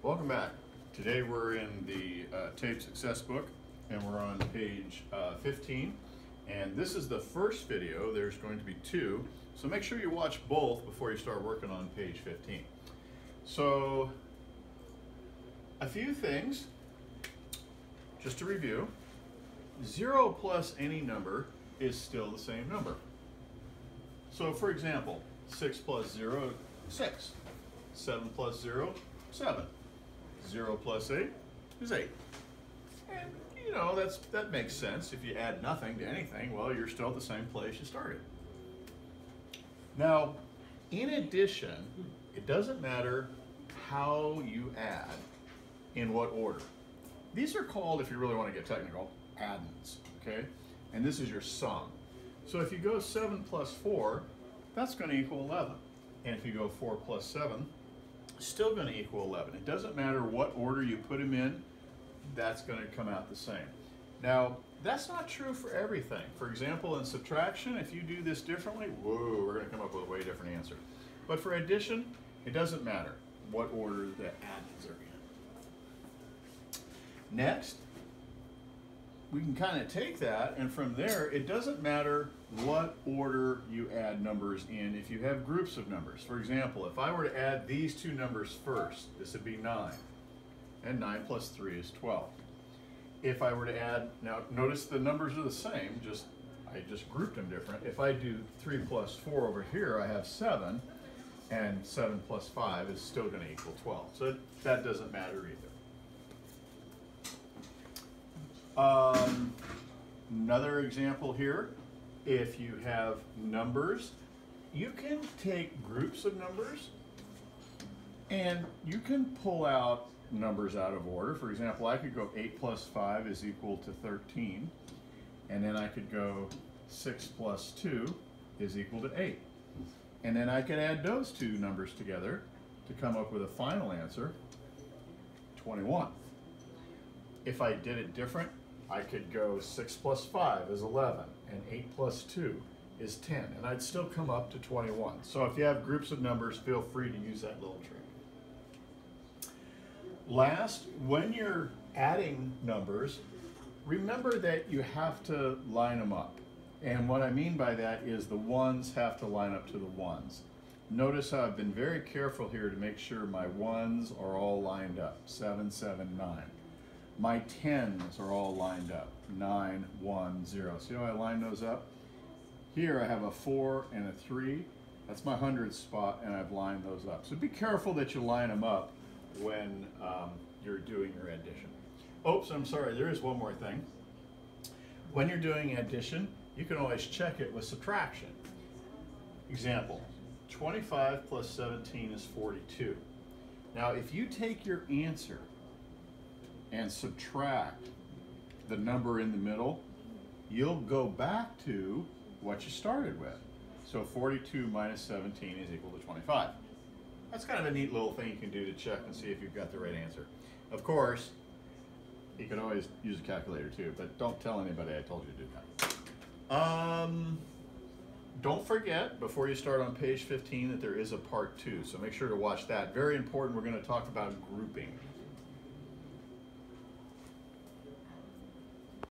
Welcome back. Today we're in the TABE Success book and we're on page 15, and this is the first video. There's going to be two, so make sure you watch both before you start working on page 15. So a few things just to review. 0 plus any number is still the same number. So for example, 6 plus 0, 6. 7 plus 0, 7. 0 plus 8 is 8. And you know, that makes sense. If you add nothing to anything, well, you're still at the same place you started. Now, in addition, it doesn't matter how you add, in what order. These are called, if you really want to get technical, addends, okay? And this is your sum. So if you go 7 plus 4, that's going to equal 11. And if you go 4 plus 7, still going to equal 11. It doesn't matter what order you put them in, that's going to come out the same. Now, that's not true for everything. For example, in subtraction, if you do this differently, whoa, we're going to come up with a way different answer. But for addition, it doesn't matter what order the addends are in. Next, we can kind of take that, and from there, it doesn't matter what order you add numbers in if you have groups of numbers. For example, if I were to add these two numbers first, this would be 9, and 9 plus 3 is 12. If I were to add, now notice the numbers are the same, I just grouped them different. If I do 3 plus 4 over here, I have 7, and 7 plus 5 is still going to equal 12. So that doesn't matter either. Another example here, if you have numbers, you can take groups of numbers and you can pull out numbers out of order. For example, I could go 8 plus 5 is equal to 13, and then I could go 6 plus 2 is equal to 8. And then I could add those two numbers together to come up with a final answer, 21. If I did it different, I could go 6 plus 5 is 11, and 8 plus 2 is 10, and I'd still come up to 21. So if you have groups of numbers, feel free to use that little trick. Last, when you're adding numbers, remember that you have to line them up. And what I mean by that is the ones have to line up to the ones. Notice how I've been very careful here to make sure my ones are all lined up, 7, 7, 9. My 10s are all lined up, 9, 1, 0. See how I line those up? Here I have a 4 and a 3. That's my hundredths spot, and I've lined those up. So be careful that you line them up when you're doing your addition. Oops, I'm sorry, there is one more thing. When you're doing addition, you can always check it with subtraction. Example, 25 plus 17 is 42. Now if you take your answer and subtract the number in the middle, you'll go back to what you started with. So 42 minus 17 is equal to 25. That's kind of a neat little thing you can do to check and see if you've got the right answer. Of course, you can always use a calculator too, but don't tell anybody I told you to do that. Don't forget, before you start on page 15, that there is a part 2, so make sure to watch that. Very important, we're going to talk about grouping.